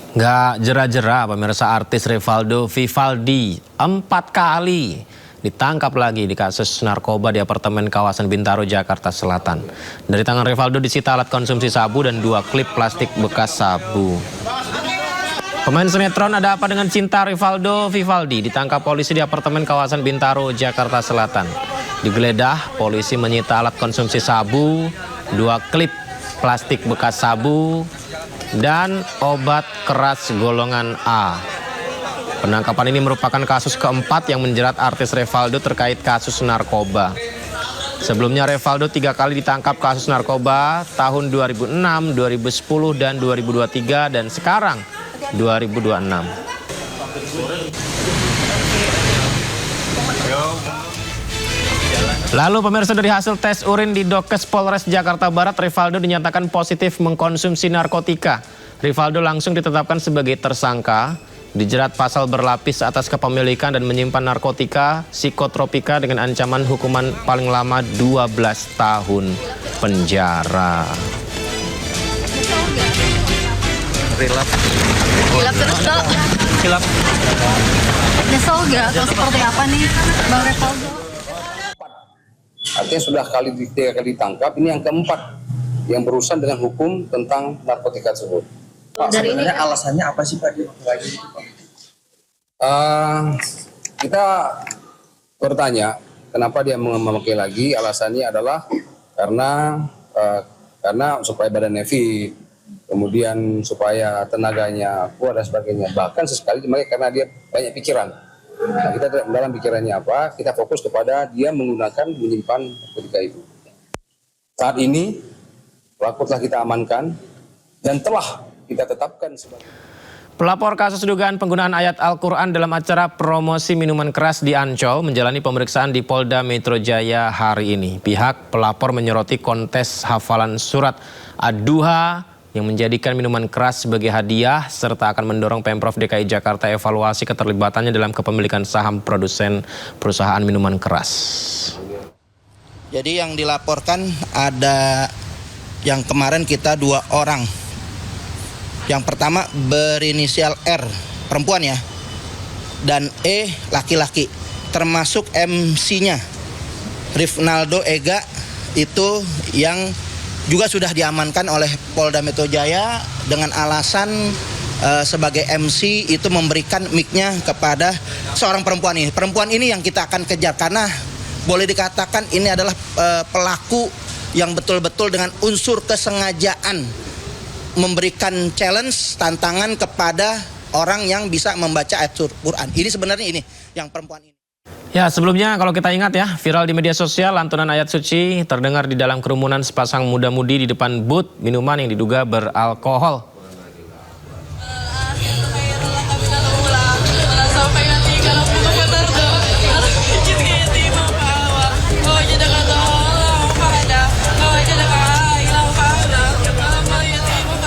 Nggak jera-jera pemirsa, artis Rivaldo Vivaldi 4 kali ditangkap lagi di kasus narkoba di apartemen kawasan Bintaro, Jakarta Selatan. Dari tangan Rivaldo disita alat konsumsi sabu dan 2 klip plastik bekas sabu. Pemain sinetron Ada Apa Dengan Cinta Rivaldo Vivaldi ditangkap polisi di apartemen kawasan Bintaro, Jakarta Selatan. Digeledah, polisi menyita alat konsumsi sabu, 2 klip plastik bekas sabu, dan obat keras golongan A. Penangkapan ini merupakan kasus keempat yang menjerat artis Rivaldo terkait kasus narkoba. Sebelumnya Rivaldo 3 kali ditangkap kasus narkoba tahun 2006, 2010, dan 2023, dan sekarang 2026. Lalu pemirsa, dari hasil tes urin di Dokes Polres Jakarta Barat, Rivaldo dinyatakan positif mengkonsumsi narkotika. Rivaldo langsung ditetapkan sebagai tersangka, dijerat pasal berlapis atas kepemilikan dan menyimpan narkotika psikotropika dengan ancaman hukuman paling lama 12 tahun penjara. Hilap terus dong. Hilap. Nyesel gak atau seperti apa nih Bang Rivaldo? Artinya sudah 3 kali ditangkap, ini yang keempat yang berurusan dengan hukum tentang narkotika tersebut. Pak, sebenarnya alasannya apa sih Pak dia lagi itu Pak? Kita bertanya kenapa dia memakai lagi, alasannya adalah karena supaya badannya fit, kemudian supaya tenaganya kuat dan sebagainya. Bahkan sesekali dipakai karena dia banyak pikiran. Nah, kita dalam pikirannya apa? Kita fokus kepada dia menyimpan narkotika itu. Saat ini pelaku telah kita amankan dan telah kita tetapkan sebagai Pelapor kasus dugaan penggunaan ayat Al-Quran dalam acara promosi minuman keras di Ancol menjalani pemeriksaan di Polda Metro Jaya hari ini. Pihak pelapor menyoroti kontes hafalan surat Ad-Duha yang menjadikan minuman keras sebagai hadiah, serta akan mendorong Pemprov DKI Jakarta evaluasi keterlibatannya dalam kepemilikan saham produsen perusahaan minuman keras. Jadi yang dilaporkan ada yang kemarin kita 2 orang. Yang pertama berinisial R, perempuan ya, dan E, laki-laki, termasuk MC-nya Rivaldo Ega itu yang juga sudah diamankan oleh Polda Metro Jaya dengan alasan sebagai MC itu memberikan mic-nya kepada seorang perempuan ini. Perempuan ini yang kita akan kejar karena boleh dikatakan ini adalah pelaku yang betul-betul dengan unsur kesengajaan memberikan challenge, tantangan kepada orang yang bisa membaca ayat Quran. Ini sebenarnya ini yang perempuan ini. Ya, sebelumnya kalau kita ingat ya, viral di media sosial lantunan ayat suci terdengar di dalam kerumunan sepasang muda-mudi di depan booth minuman yang diduga beralkohol.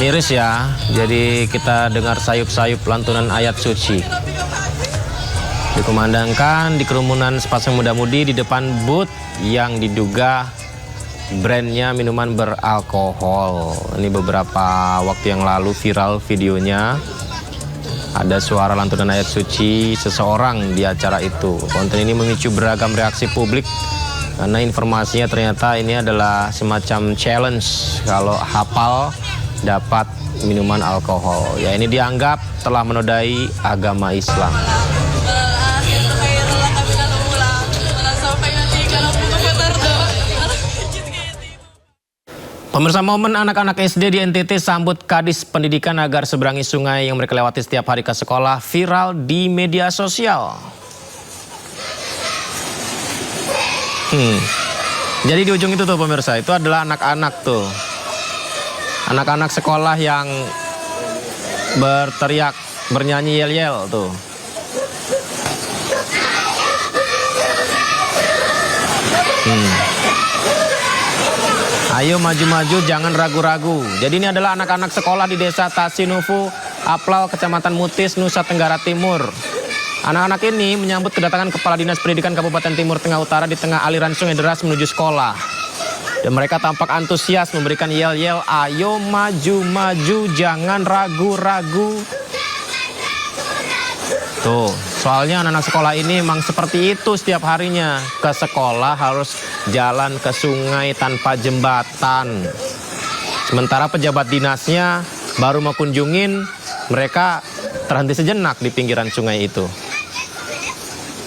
Miris ya, jadi kita dengar sayup-sayup lantunan ayat suci. Dikumandangkan di kerumunan sepasang muda-mudi di depan booth yang diduga brandnya minuman beralkohol. Ini beberapa waktu yang lalu viral videonya. Ada suara lantunan ayat suci seseorang di acara itu. Konten ini memicu beragam reaksi publik karena informasinya ternyata ini adalah semacam challenge. Kalau hafal dapat minuman alkohol. Ya, ini dianggap telah menodai agama Islam. Pemirsa, momen anak-anak SD di NTT sambut Kadis Pendidikan agar seberangi sungai yang mereka lewati setiap hari ke sekolah viral di media sosial. Jadi di ujung itu tuh pemirsa, itu adalah anak-anak tuh. Anak-anak sekolah yang berteriak, bernyanyi yel-yel tuh. Ayo maju-maju, jangan ragu-ragu. Jadi ini adalah anak-anak sekolah di Desa Tasinufu, Aplal, Kecamatan Mutis, Nusa Tenggara Timur. Anak-anak ini menyambut kedatangan Kepala Dinas Pendidikan Kabupaten Timur Tengah Utara di tengah aliran sungai deras menuju sekolah. Dan mereka tampak antusias memberikan yel-yel, ayo maju-maju, jangan ragu-ragu. Tuh, soalnya anak-anak sekolah ini memang seperti itu setiap harinya. Ke sekolah harus jalan ke sungai tanpa jembatan. Sementara pejabat dinasnya baru mau kunjungin, mereka terhenti sejenak di pinggiran sungai itu.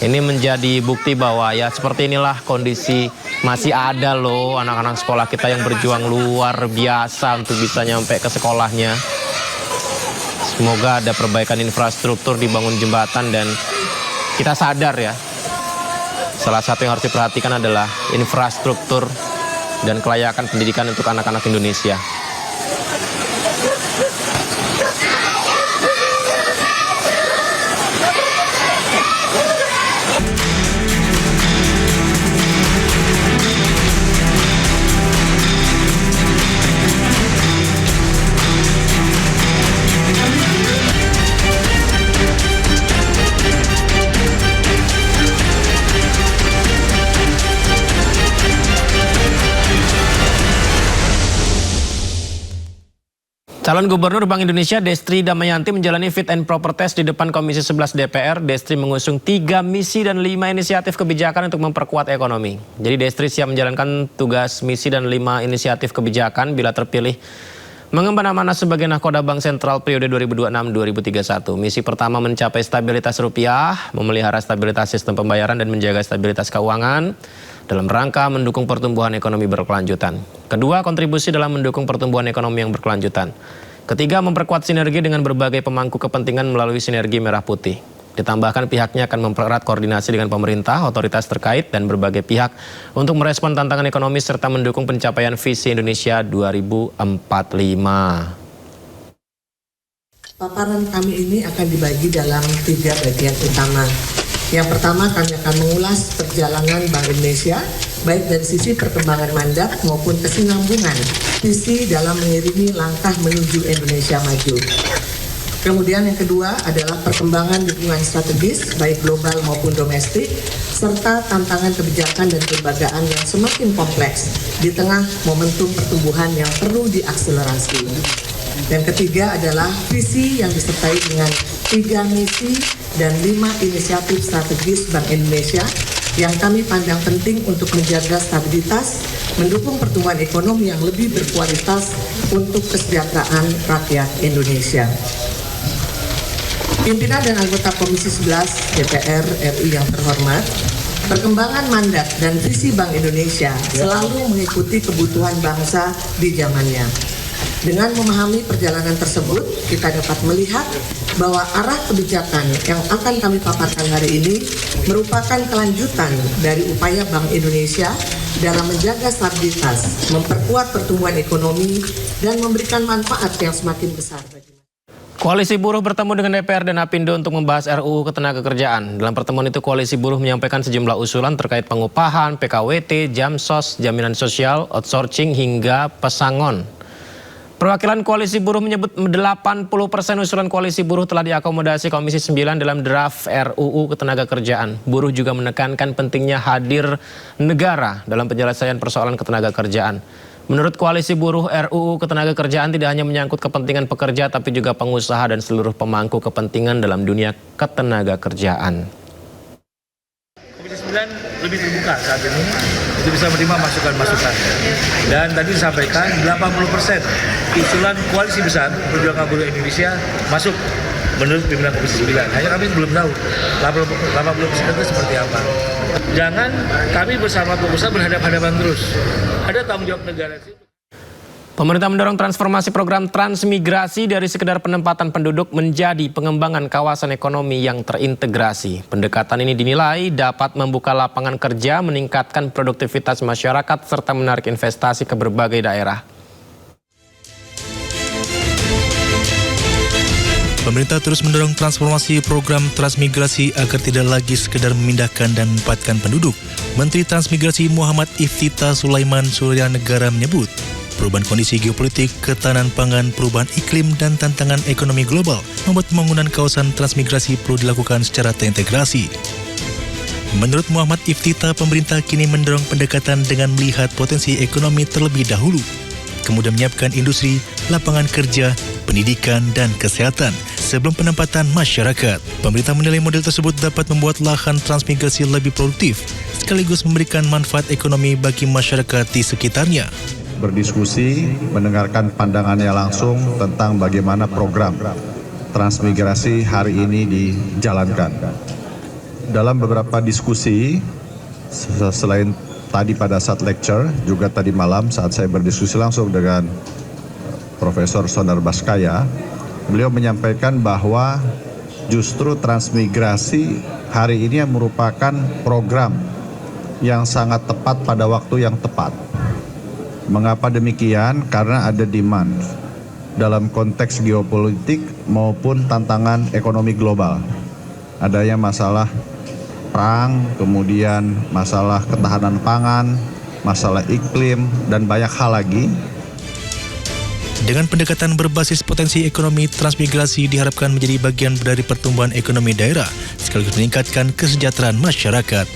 Ini menjadi bukti bahwa ya seperti inilah kondisi, masih ada loh anak-anak sekolah kita yang berjuang luar biasa untuk bisa nyampe ke sekolahnya. Semoga ada perbaikan infrastruktur, dibangun jembatan, dan kita sadar ya, salah satu yang harus diperhatikan adalah infrastruktur dan kelayakan pendidikan untuk anak-anak Indonesia. Calon Gubernur Bank Indonesia Destri Damayanti menjalani fit and proper test di depan Komisi 11 DPR. Destri mengusung 3 misi dan 5 inisiatif kebijakan untuk memperkuat ekonomi. Jadi Destri siap menjalankan tugas misi dan 5 inisiatif kebijakan bila terpilih mengemban amanah sebagai nahkoda Bank Sentral periode 2026-2031. Misi pertama mencapai stabilitas rupiah, memelihara stabilitas sistem pembayaran dan menjaga stabilitas keuangan dalam rangka mendukung pertumbuhan ekonomi berkelanjutan. Kedua, kontribusi dalam mendukung pertumbuhan ekonomi yang berkelanjutan. Ketiga, memperkuat sinergi dengan berbagai pemangku kepentingan melalui sinergi merah putih. Ditambahkan pihaknya akan mempererat koordinasi dengan pemerintah, otoritas terkait, dan berbagai pihak untuk merespon tantangan ekonomi serta mendukung pencapaian visi Indonesia 2045. Paparan kami ini akan dibagi dalam 3 bagian utama. Yang pertama, kami akan mengulas perjalanan Bank Indonesia, baik dari sisi perkembangan mandat maupun kesinambungan visi dalam mengiringi langkah menuju Indonesia maju. Kemudian yang kedua adalah perkembangan lingkungan strategis, baik global maupun domestik, serta tantangan kebijakan dan kelembagaan yang semakin kompleks di tengah momentum pertumbuhan yang perlu diakselerasi. Dan ketiga adalah visi yang disertai dengan 3 misi dan 5 inisiatif strategis Bank Indonesia yang kami pandang penting untuk menjaga stabilitas, mendukung pertumbuhan ekonomi yang lebih berkualitas untuk kesejahteraan rakyat Indonesia. Pimpinan dan anggota Komisi 11 DPR RI yang terhormat, perkembangan mandat dan visi Bank Indonesia selalu mengikuti kebutuhan bangsa di zamannya. Dengan memahami perjalanan tersebut, kita dapat melihat bahwa arah kebijakan yang akan kami paparkan hari ini merupakan kelanjutan dari upaya Bank Indonesia dalam menjaga stabilitas, memperkuat pertumbuhan ekonomi, dan memberikan manfaat yang semakin besar bagi masyarakat. Koalisi Buruh bertemu dengan DPR dan Apindo untuk membahas RUU Ketenagakerjaan. Dalam pertemuan itu, Koalisi Buruh menyampaikan sejumlah usulan terkait pengupahan, PKWT, Jamsos, jaminan sosial, outsourcing, hingga pesangon. Perwakilan Koalisi Buruh menyebut 80% usulan Koalisi Buruh telah diakomodasi Komisi 9 dalam draft RUU Ketenagakerjaan. Buruh juga menekankan pentingnya hadir negara dalam penyelesaian persoalan ketenagakerjaan. Menurut Koalisi Buruh, RUU Ketenagakerjaan tidak hanya menyangkut kepentingan pekerja, tapi juga pengusaha dan seluruh pemangku kepentingan dalam dunia ketenagakerjaan. Komisi 9 lebih terbuka saat ini, itu bisa menerima masukan-masukan. Dan tadi disampaikan 80% usulan koalisi besar Perjuangan Buruh Indonesia masuk menurut pimpinan Komisi 9. Hanya kami belum tahu 80% itu seperti apa. Jangan kami bersama pengusaha berhadapan-hadapan terus. Ada tanggung jawab negara. Pemerintah mendorong transformasi program transmigrasi dari sekedar penempatan penduduk menjadi pengembangan kawasan ekonomi yang terintegrasi. Pendekatan ini dinilai dapat membuka lapangan kerja, meningkatkan produktivitas masyarakat, serta menarik investasi ke berbagai daerah. Pemerintah terus mendorong transformasi program transmigrasi agar tidak lagi sekedar memindahkan dan menempatkan penduduk. Menteri Transmigrasi Muhammad Iftita Sulaiman Suryanegara menyebut, perubahan kondisi geopolitik, ketahanan pangan, perubahan iklim, dan tantangan ekonomi global membuat pembangunan kawasan transmigrasi perlu dilakukan secara terintegrasi. Menurut Muhammad Iftita, pemerintah kini mendorong pendekatan dengan melihat potensi ekonomi terlebih dahulu, kemudian menyiapkan industri, lapangan kerja, pendidikan, dan kesehatan sebelum penempatan masyarakat. Pemerintah menilai model tersebut dapat membuat lahan transmigrasi lebih produktif, sekaligus memberikan manfaat ekonomi bagi masyarakat di sekitarnya. Berdiskusi, mendengarkan pandangannya langsung tentang bagaimana program transmigrasi hari ini dijalankan. Dalam beberapa diskusi, selain tadi pada saat lecture, juga tadi malam saat saya berdiskusi langsung dengan Profesor Sonar Baskaya, beliau menyampaikan bahwa justru transmigrasi hari ini merupakan program yang sangat tepat pada waktu yang tepat. Mengapa demikian? Karena ada demand dalam konteks geopolitik maupun tantangan ekonomi global. Adanya masalah perang, kemudian masalah ketahanan pangan, masalah iklim, dan banyak hal lagi. Dengan pendekatan berbasis potensi ekonomi, transmigrasi diharapkan menjadi bagian dari pertumbuhan ekonomi daerah, sekaligus meningkatkan kesejahteraan masyarakat.